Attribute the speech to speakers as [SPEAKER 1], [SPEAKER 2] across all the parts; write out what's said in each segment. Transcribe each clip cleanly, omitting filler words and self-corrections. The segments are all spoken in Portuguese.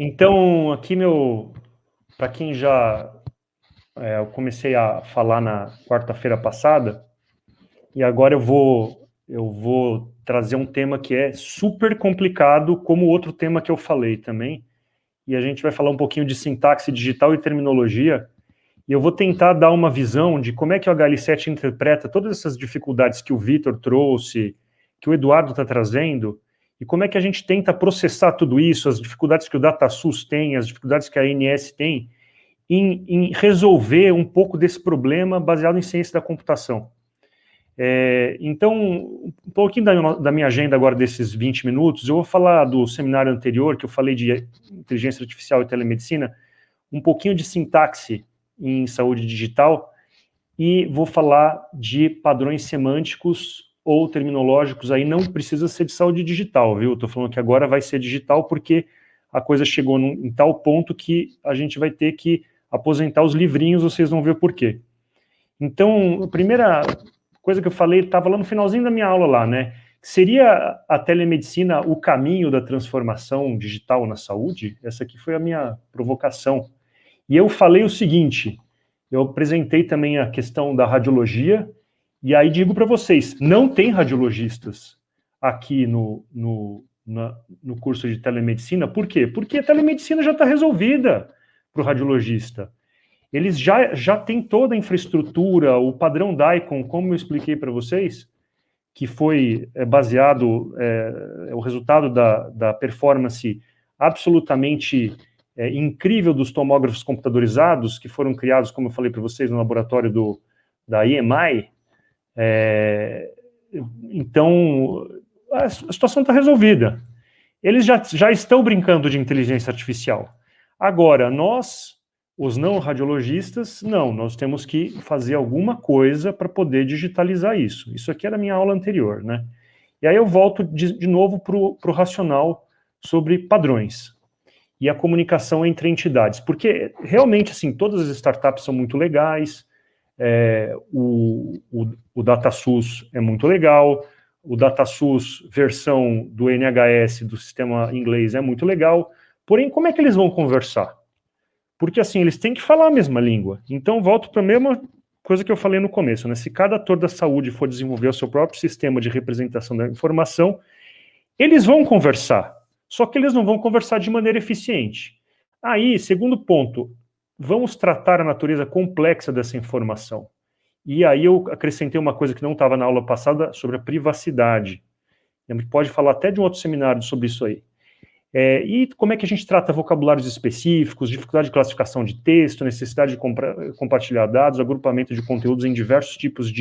[SPEAKER 1] Então, aqui para quem já eu comecei a falar na quarta-feira passada, e agora eu vou trazer um tema que é super complicado, como o outro tema que eu falei também, e a gente vai falar um pouquinho de sintaxe digital e terminologia, e eu vou tentar dar uma visão de como é que o HL7 interpreta todas essas dificuldades que o Vitor trouxe, que o Eduardo está trazendo, e como é que a gente tenta processar tudo isso, as dificuldades que o DataSUS tem, as dificuldades que a ANS tem, em resolver um pouco desse problema baseado em ciência da computação. Então, um pouquinho da minha agenda agora desses 20 minutos, eu vou falar do seminário anterior, que eu falei de inteligência artificial e telemedicina, um pouquinho de sintaxe em saúde digital, e vou falar de padrões semânticos ou terminológicos, aí não precisa ser de saúde digital, viu? Estou falando que agora vai ser digital porque a coisa chegou em tal ponto que a gente vai ter que aposentar os livrinhos, vocês vão ver por quê. Então, a primeira coisa que eu falei, estava lá no finalzinho da minha aula lá, né? Seria a telemedicina o caminho da transformação digital na saúde? Essa aqui foi a minha provocação. E eu falei o seguinte, eu apresentei também a questão da radiologia, e aí digo para vocês, não tem radiologistas aqui no curso de telemedicina, por quê? Porque a telemedicina já está resolvida para o radiologista. Eles já têm toda a infraestrutura, o padrão DICOM, como eu expliquei para vocês, que foi baseado, o resultado da performance absolutamente incrível dos tomógrafos computadorizados, que foram criados, como eu falei para vocês, no laboratório da EMI. Então, a situação está resolvida. Eles já estão brincando de inteligência artificial. Agora, nós, os não radiologistas, não, nós temos que fazer alguma coisa para poder digitalizar isso. Isso aqui era a minha aula anterior, né? E aí eu volto de novo para o racional sobre padrões e a comunicação entre entidades, porque realmente, assim, todas as startups são muito legais, o DataSUS é muito legal, o DataSUS versão do NHS, do sistema inglês, é muito legal, porém, como é que eles vão conversar? Porque, assim, eles têm que falar a mesma língua. Então, volto para a mesma coisa que eu falei no começo, né? Se cada ator da saúde for desenvolver o seu próprio sistema de representação da informação, eles vão conversar, só que eles não vão conversar de maneira eficiente. Aí, segundo ponto, vamos tratar a natureza complexa dessa informação. E aí eu acrescentei uma coisa que não estava na aula passada sobre a privacidade. A gente pode falar até de um outro seminário sobre isso aí. E como é que a gente trata vocabulários específicos, dificuldade de classificação de texto, necessidade de compartilhar dados, agrupamento de conteúdos em diversos tipos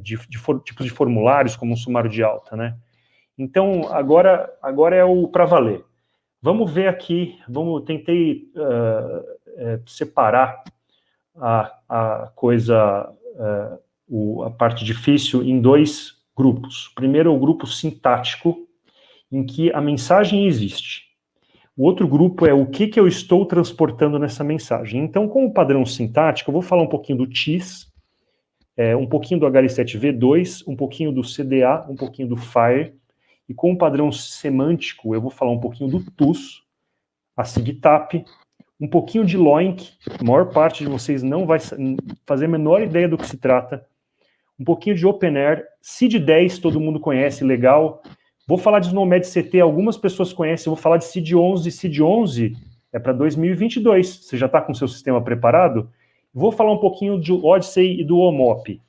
[SPEAKER 1] tipos de formulários, como um sumário de alta, né? Então, agora é o para valer. Vamos ver aqui, tentei separar a coisa, a parte difícil em dois grupos. Primeiro, o grupo sintático, em que a mensagem existe. O outro grupo é o que eu estou transportando nessa mensagem. Então, como padrão sintático, eu vou falar um pouquinho do TIS, um pouquinho do HL7V2, um pouquinho do CDA, um pouquinho do FIRE, e com o padrão semântico, eu vou falar um pouquinho do TUS, a SIGTAP, um pouquinho de LOINC, a maior parte de vocês não vai fazer a menor ideia do que se trata, um pouquinho de OpenAir, CID-10, todo mundo conhece, legal. Vou falar de SNOMED CT, algumas pessoas conhecem, vou falar de CID-11, CID-11 é para 2022, você já está com o seu sistema preparado? Vou falar um pouquinho do Odyssey e do OMOP.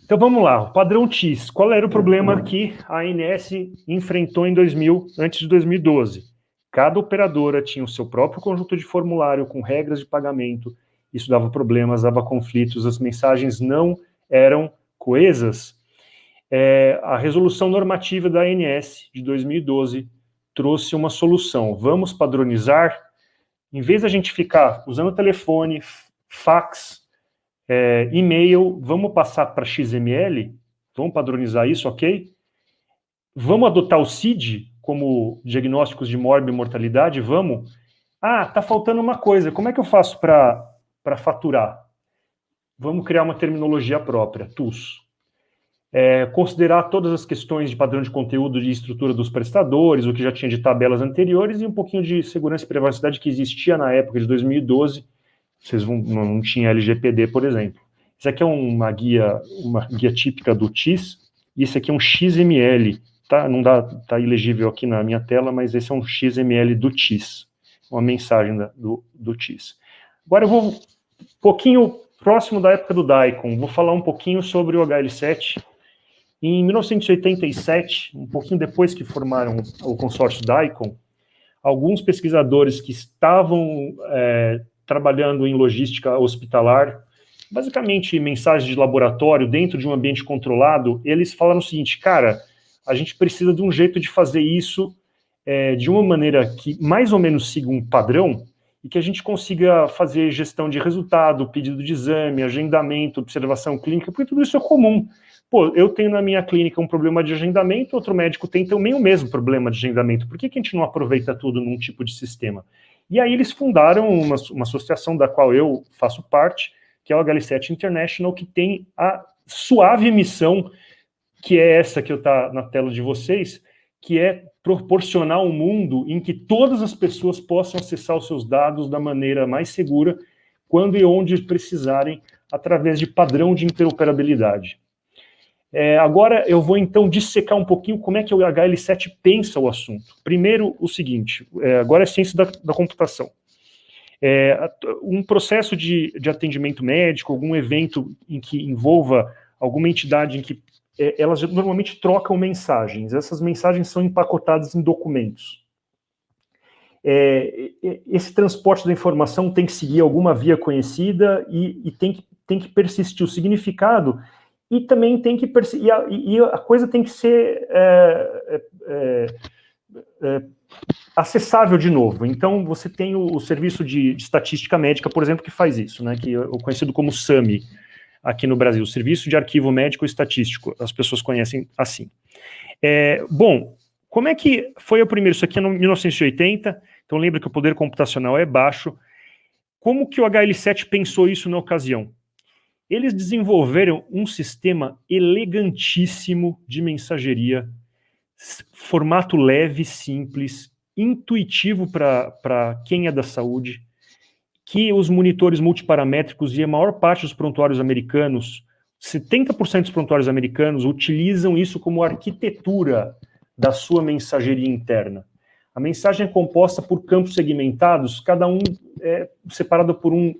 [SPEAKER 1] Então vamos lá, o padrão TIS, qual era o problema que a ANS enfrentou antes de 2012? Cada operadora tinha o seu próprio conjunto de formulário com regras de pagamento, isso dava problemas, dava conflitos, as mensagens não eram coesas. A resolução normativa da ANS de 2012 trouxe uma solução. Vamos padronizar, em vez da gente ficar usando telefone, fax, e-mail, vamos passar para XML, vamos padronizar isso, ok? Vamos adotar o CID como diagnósticos de morbimortalidade, vamos? Tá faltando uma coisa, como é que eu faço para faturar? Vamos criar uma terminologia própria, TUS. considerar todas as questões de padrão de conteúdo e estrutura dos prestadores, o que já tinha de tabelas anteriores, e um pouquinho de segurança e privacidade que existia na época de 2012. Não tinha LGPD, por exemplo. Isso aqui é uma guia típica do TIS, e esse aqui é um XML, tá? Não dá, tá ilegível aqui na minha tela, mas esse é um XML do TIS, uma mensagem do TIS. Agora eu vou um pouquinho próximo da época do DICOM, vou falar um pouquinho sobre o HL7. Em 1987, um pouquinho depois que formaram o consórcio DICOM, alguns pesquisadores que estavam trabalhando em logística hospitalar, basicamente mensagens de laboratório dentro de um ambiente controlado, eles falaram o seguinte: cara, a gente precisa de um jeito de fazer isso de uma maneira que mais ou menos siga um padrão e que a gente consiga fazer gestão de resultado, pedido de exame, agendamento, observação clínica, porque tudo isso é comum. Pô, eu tenho na minha clínica um problema de agendamento, outro médico tem também o mesmo problema de agendamento. Por que a gente não aproveita tudo num tipo de sistema? E aí eles fundaram uma associação da qual eu faço parte, que é o HL7 International, que tem a suave missão, que é essa que está na tela de vocês, que é proporcionar um mundo em que todas as pessoas possam acessar os seus dados da maneira mais segura, quando e onde precisarem, através de padrão de interoperabilidade. Agora eu vou então dissecar um pouquinho como é que o HL7 pensa o assunto. Primeiro, o seguinte, agora é ciência da computação. Um processo de atendimento médico, algum evento em que envolva alguma entidade em que elas normalmente trocam mensagens. Essas mensagens são empacotadas em documentos. Esse transporte da informação tem que seguir alguma via conhecida e tem que persistir o significado. E também tem que e a coisa tem que ser acessável de novo. Então, você tem o serviço de estatística médica, por exemplo, que faz isso, né, que é conhecido como SAMI, aqui no Brasil, Serviço de Arquivo Médico Estatístico, as pessoas conhecem assim. Bom, como é que foi o primeiro? Isso aqui é em 1980, então lembra que o poder computacional é baixo. Como que o HL7 pensou isso na ocasião? Eles desenvolveram um sistema elegantíssimo de mensageria, formato leve, simples, intuitivo para quem é da saúde, que os monitores multiparamétricos e a maior parte dos prontuários americanos, 70% dos prontuários americanos utilizam isso como arquitetura da sua mensageria interna. A mensagem é composta por campos segmentados, cada um separado por um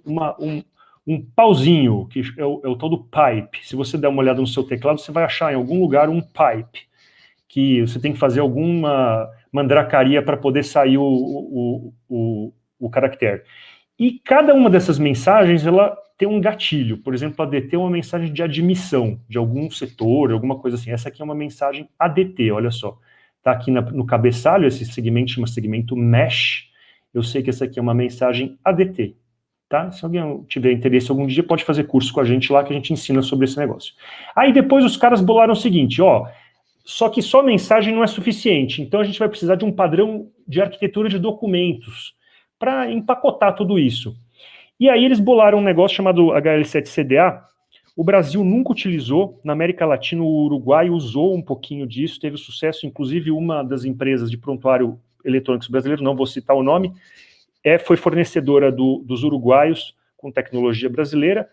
[SPEAKER 1] pauzinho, que é o tal do pipe. Se você der uma olhada no seu teclado, você vai achar em algum lugar um pipe, que você tem que fazer alguma mandracaria para poder sair o caractere. E cada uma dessas mensagens, ela tem um gatilho. Por exemplo, a ADT é uma mensagem de admissão de algum setor, alguma coisa assim. Essa aqui é uma mensagem ADT, olha só. Está aqui no cabeçalho, esse segmento chama segmento mesh. Eu sei que essa aqui é uma mensagem ADT. Tá? Se alguém tiver interesse algum dia, pode fazer curso com a gente lá, que a gente ensina sobre esse negócio. Aí depois os caras bolaram o seguinte, só que só mensagem não é suficiente, então a gente vai precisar de um padrão de arquitetura de documentos para empacotar tudo isso. E aí eles bolaram um negócio chamado HL7CDA. O Brasil nunca utilizou, na América Latina o Uruguai usou um pouquinho disso, teve sucesso, inclusive uma das empresas de prontuário eletrônicos brasileiro, não vou citar o nome, foi fornecedora dos uruguaios com tecnologia brasileira,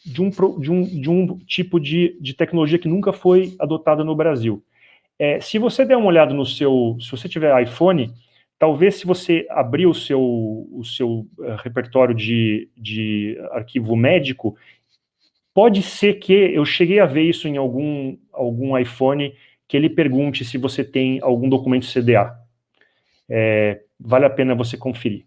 [SPEAKER 1] de um tipo de tecnologia que nunca foi adotada no Brasil. Se você der uma olhada se você tiver iPhone, talvez se você abrir o seu repertório de arquivo médico, pode ser que eu cheguei a ver isso em algum iPhone, que ele pergunte se você tem algum documento CDA. Vale a pena você conferir.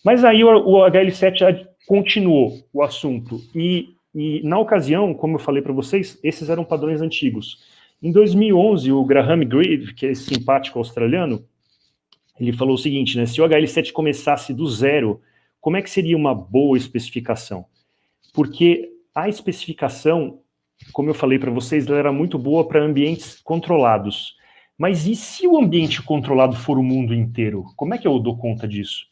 [SPEAKER 1] Mas aí o HL7 continuou o assunto, e na ocasião, como eu falei para vocês, esses eram padrões antigos. Em 2011, o Graham Greene, que é esse simpático australiano, ele falou o seguinte, né, se o HL7 começasse do zero, como é que seria uma boa especificação? Porque a especificação, como eu falei para vocês, ela era muito boa para ambientes controlados. Mas e se o ambiente controlado for o mundo inteiro? Como é que eu dou conta disso?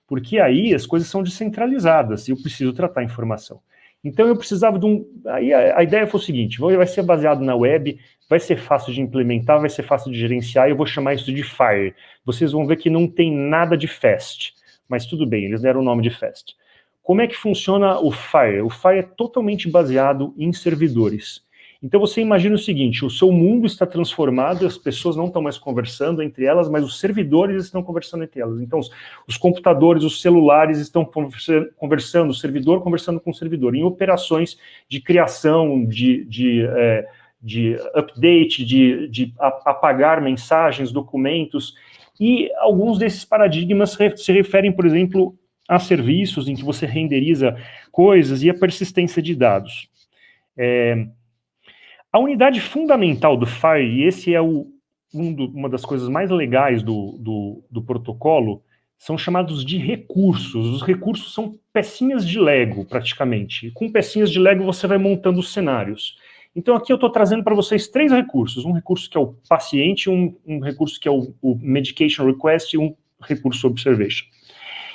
[SPEAKER 1] Porque aí as coisas são descentralizadas e eu preciso tratar a informação. Então eu precisava de um... Aí a ideia foi o seguinte, vai ser baseado na web, vai ser fácil de implementar, vai ser fácil de gerenciar, e eu vou chamar isso de FHIR. Vocês vão ver que não tem nada de FAST, mas tudo bem, eles deram o nome de FAST. Como é que funciona o FHIR? O FHIR é totalmente baseado em servidores. Então você imagina o seguinte, o seu mundo está transformado, as pessoas não estão mais conversando entre elas, mas os servidores estão conversando entre elas. Então os computadores, os celulares estão conversando, o servidor conversando com o servidor, em operações de criação, de update, de apagar mensagens, documentos, e alguns desses paradigmas se referem, por exemplo, a serviços em que você renderiza coisas e a persistência de dados. A unidade fundamental do FHIR, e esse é uma das coisas mais legais do protocolo, são chamados de recursos. Os recursos são pecinhas de Lego, praticamente. Com pecinhas de Lego você vai montando os cenários. Então aqui eu estou trazendo para vocês 3 recursos. Um recurso que é o paciente, um recurso que é o medication request e um recurso observation.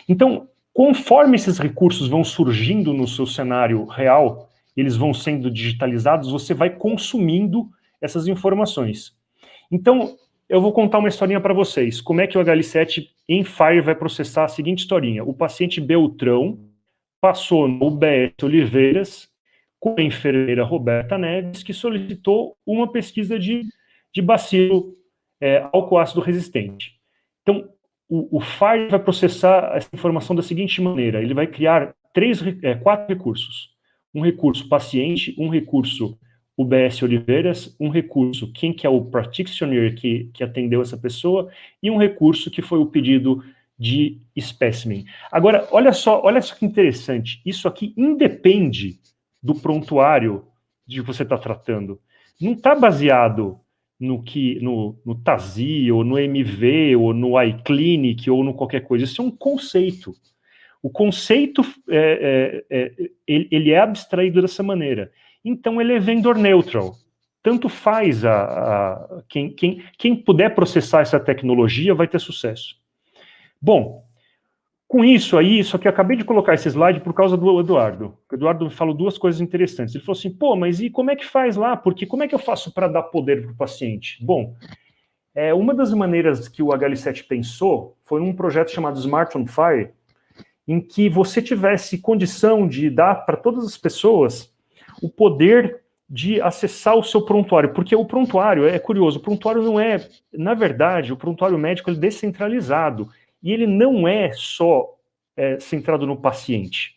[SPEAKER 1] Então, conforme esses recursos vão surgindo no seu cenário real, eles vão sendo digitalizados, você vai consumindo essas informações. Então, eu vou contar uma historinha para vocês. Como é que o HL7 em FHIR vai processar a seguinte historinha. O paciente Beltrão passou no UBS Oliveiras com a enfermeira Roberta Neves, que solicitou uma pesquisa de bacilo álcool-ácido resistente. Então, o FHIR vai processar essa informação da seguinte maneira. Ele vai criar 4 recursos. Um recurso paciente, um recurso UBS Oliveiras, um recurso quem que é o practitioner que atendeu essa pessoa, e um recurso que foi o pedido de espécimen. Agora, olha só que interessante, isso aqui independe do prontuário de que você está tratando. Não está baseado no TASI, ou no MV, ou no iClinic, ou no qualquer coisa. Isso é um conceito. O conceito, ele é abstraído dessa maneira. Então, ele é vendor neutral. Tanto faz quem puder processar essa tecnologia vai ter sucesso. Bom, com isso aí, só que eu acabei de colocar esse slide por causa do Eduardo. O Eduardo falou 2 coisas interessantes. Ele falou assim, pô, mas e como é que faz lá? Porque como é que eu faço para dar poder para o paciente? Bom, uma das maneiras que o HL7 pensou foi num projeto chamado Smart on FHIR, em que você tivesse condição de dar para todas as pessoas o poder de acessar o seu prontuário, porque o prontuário, é curioso, o prontuário não é, na verdade, o prontuário médico é descentralizado, e ele não é só centrado no paciente.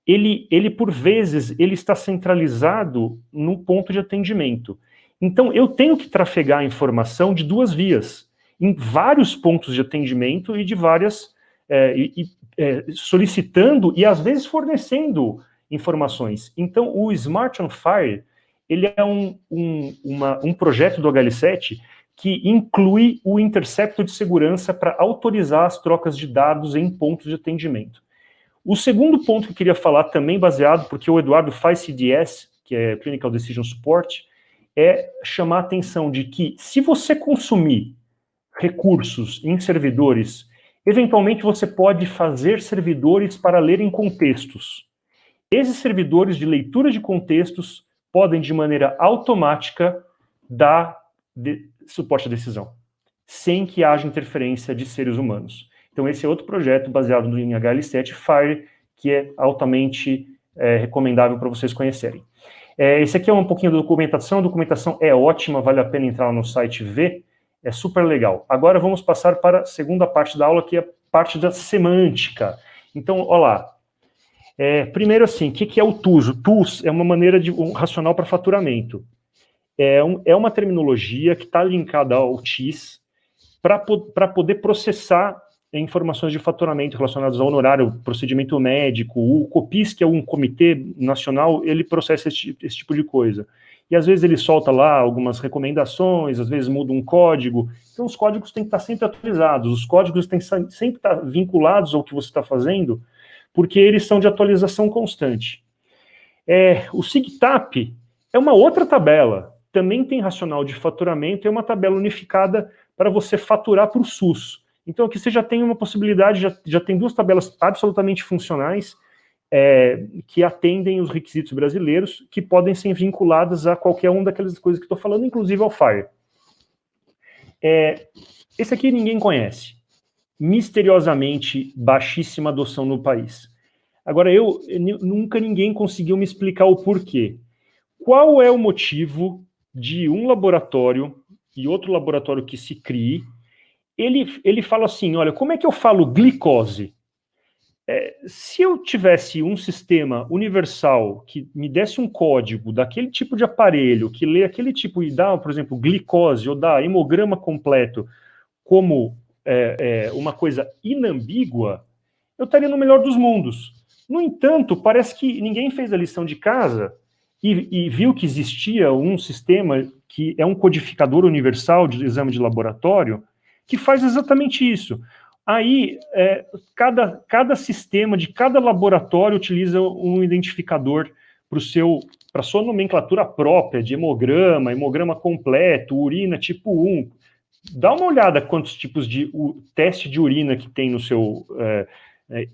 [SPEAKER 1] Ele, por vezes, ele está centralizado no ponto de atendimento. Então, eu tenho que trafegar a informação de 2 vias, em vários pontos de atendimento e de várias... solicitando e às vezes fornecendo informações. Então o Smart on FHIR, ele é um projeto do HL7 que inclui o intercepto de segurança para autorizar as trocas de dados em pontos de atendimento. O segundo ponto que eu queria falar, também baseado, porque o Eduardo faz CDS, que é Clinical Decision Support, é chamar a atenção de que se você consumir recursos em servidores, eventualmente você pode fazer servidores para lerem contextos. Esses servidores de leitura de contextos podem, de maneira automática, dar suporte à decisão, sem que haja interferência de seres humanos. Então esse é outro projeto baseado em HL7 FHIR, que é altamente recomendável para vocês conhecerem. Esse aqui é um pouquinho da documentação. A documentação é ótima, vale a pena entrar lá no site e ver. É super legal. Agora vamos passar para a segunda parte da aula, que é a parte da semântica. Então, olha lá. Primeiro assim, o que é o TUS? O TUS é uma maneira de um racional para faturamento. É uma terminologia que está linkada ao TIS para poder processar informações de faturamento relacionadas ao honorário, procedimento médico. O COPIS, que é um comitê nacional, ele processa esse tipo de coisa. E às vezes ele solta lá algumas recomendações, às vezes muda um código. Então os códigos têm que estar sempre atualizados, os códigos têm que sempre estar vinculados ao que você está fazendo, porque eles são de atualização constante. O SIGTAP é uma outra tabela, também tem racional de faturamento, é uma tabela unificada para você faturar para o SUS. Então aqui você já tem uma possibilidade, já tem 2 tabelas absolutamente funcionais, que atendem os requisitos brasileiros, que podem ser vinculadas a qualquer uma daquelas coisas que estou falando, inclusive ao FHIR. Esse aqui ninguém conhece. Misteriosamente baixíssima adoção no país. Agora, nunca ninguém conseguiu me explicar o porquê. Qual é o motivo de um laboratório e outro laboratório que se crie, ele fala assim, olha, como é que eu falo glicose? Se eu tivesse um sistema universal que me desse um código daquele tipo de aparelho, que lê aquele tipo e dá, por exemplo, glicose, ou dá hemograma completo, como uma coisa inambígua, eu estaria no melhor dos mundos. No entanto, parece que ninguém fez a lição de casa e viu que existia um sistema que é um codificador universal de exame de laboratório que faz exatamente isso. Aí, cada sistema de cada laboratório utiliza um identificador para a sua nomenclatura própria de hemograma completo, urina tipo 1. Dá uma olhada quantos tipos de teste de urina que tem no seu...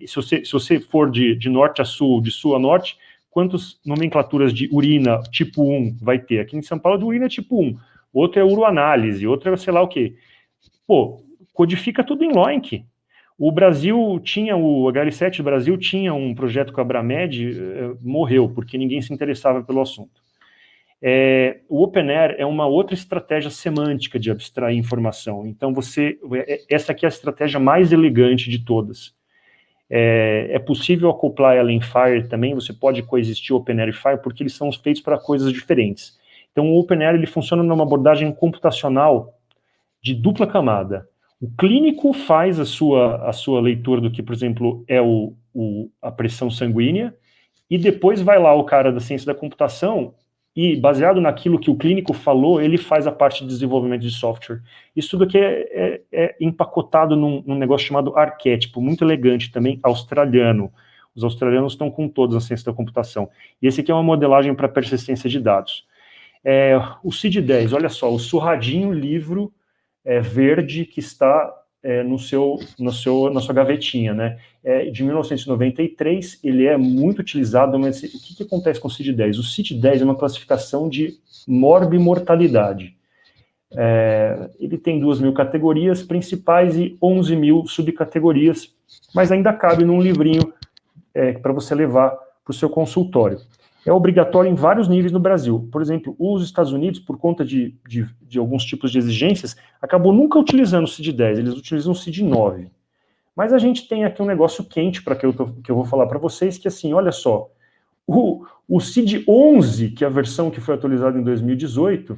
[SPEAKER 1] se você for de norte a sul, de sul a norte, quantas nomenclaturas de urina tipo 1 vai ter? Aqui em São Paulo, de urina tipo 1. Outro é uroanálise, outro é sei lá o quê. Pô, codifica tudo em LOINC. O Brasil tinha, o HL7 do Brasil tinha um projeto com a Abramed, morreu, porque ninguém se interessava pelo assunto. O OpenAIRE é uma outra estratégia semântica de abstrair informação. Então, essa aqui é a estratégia mais elegante de todas. É possível acoplar ela em FHIR também, você pode coexistir OpenAIRE e FHIR, porque eles são feitos para coisas diferentes. Então, o OpenAIRE ele funciona numa abordagem computacional de dupla camada. O clínico faz a sua leitura do que, por exemplo, é a pressão sanguínea, e depois vai lá o cara da ciência da computação e, baseado naquilo que o clínico falou, ele faz a parte de desenvolvimento de software. Isso tudo aqui é empacotado num negócio chamado arquétipo, muito elegante também, australiano. Os australianos estão com todos na ciência da computação. E esse aqui é uma modelagem para persistência de dados. O CID-10, olha só, o surradinho livro verde que está na sua gavetinha, né? De 1993, ele é muito utilizado, mas o que acontece com o CID-10? O CID-10 é uma classificação de morbimortalidade. Ele tem 2.000 categorias principais e 11.000 subcategorias, mas ainda cabe num livrinho para você levar para o seu consultório. É obrigatório em vários níveis no Brasil. Por exemplo, os Estados Unidos, por conta de alguns tipos de exigências, acabou nunca utilizando o CID-10, eles utilizam o CID-9. Mas a gente tem aqui um negócio quente para que eu vou falar para vocês, que assim, olha só, o CID-11, que é a versão que foi atualizada em 2018,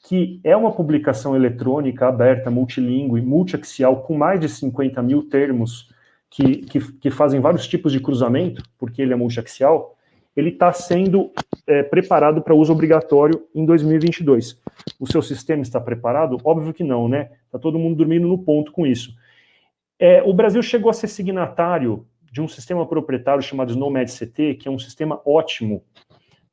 [SPEAKER 1] que é uma publicação eletrônica aberta, multilingüe, multiaxial, com mais de 50.000 termos que fazem vários tipos de cruzamento, porque ele é multiaxial, ele está sendo preparado para uso obrigatório em 2022. O seu sistema está preparado? Óbvio que não, né? Está todo mundo dormindo no ponto com isso. O Brasil chegou a ser signatário de um sistema proprietário chamado SNOMED-CT, que é um sistema ótimo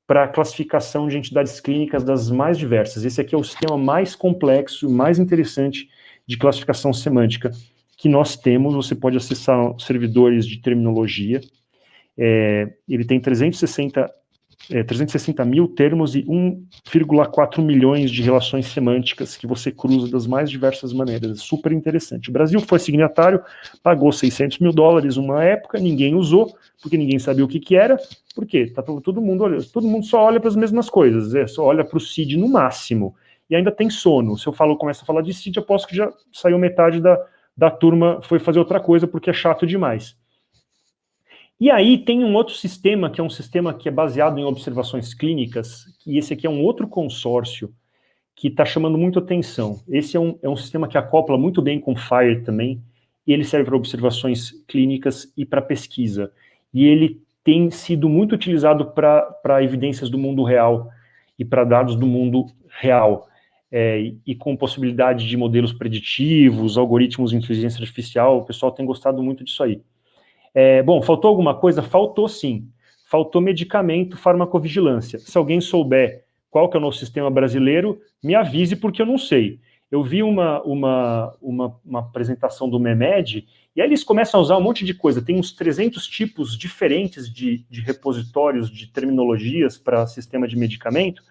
[SPEAKER 1] para classificação de entidades clínicas das mais diversas. Esse aqui é o sistema mais complexo, mais interessante de classificação semântica que nós temos. Você pode acessar servidores de terminologia. Ele tem 360 mil termos e 1,4 milhões de relações semânticas que você cruza das mais diversas maneiras. É super interessante. O Brasil foi signatário, pagou $600 mil uma época, ninguém usou, porque ninguém sabia o que era. Por quê? Todo mundo só olha para as mesmas coisas, só olha para o CID no máximo. E ainda tem sono. Se eu começo a falar de CID, aposto que já saiu metade da turma, foi fazer outra coisa, porque é chato demais. E aí tem um outro sistema, que é um sistema que é baseado em observações clínicas, e esse aqui é um outro consórcio que está chamando muito atenção. Esse é um sistema que acopla muito bem com FHIR também, e ele serve para observações clínicas e para pesquisa. E ele tem sido muito utilizado para evidências do mundo real e para dados do mundo real, e com possibilidade de modelos preditivos, algoritmos de inteligência artificial. O pessoal tem gostado muito disso aí. Bom, faltou alguma coisa? Faltou sim. Faltou medicamento, farmacovigilância. Se alguém souber qual que é o nosso sistema brasileiro, me avise, porque eu não sei. Eu vi uma apresentação do MEMED, e aí eles começam a usar um monte de coisa. Tem uns 300 tipos diferentes de repositórios, de terminologias para sistema de medicamento,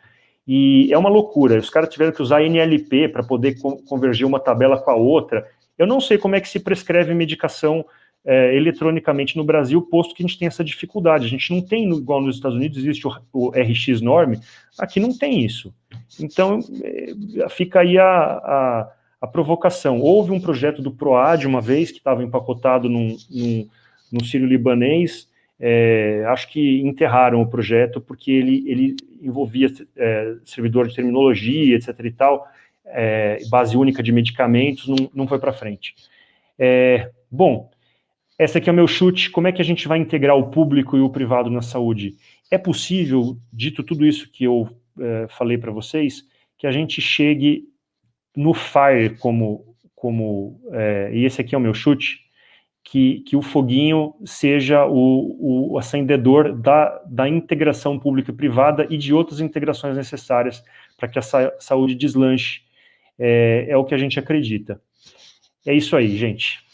[SPEAKER 1] e é uma loucura. Os caras tiveram que usar NLP para poder convergir uma tabela com a outra. Eu não sei como é que se prescreve medicação eletronicamente no Brasil, posto que a gente tem essa dificuldade. A gente não tem, igual nos Estados Unidos, existe o RX norme, aqui não tem isso. Então, fica aí a provocação. Houve um projeto do PROAD uma vez, que estava empacotado no sírio-libanês, acho que enterraram o projeto, porque ele envolvia servidor de terminologia, etc. e tal, base única de medicamentos, não foi para frente. Bom, esse aqui é o meu chute. Como é que a gente vai integrar o público e o privado na saúde? É possível, dito tudo isso que eu falei para vocês, que a gente chegue no FIRE e esse aqui é o meu chute, que o foguinho seja o acendedor da integração pública e privada e de outras integrações necessárias para que a saúde deslanche. É o que a gente acredita. É isso aí, gente.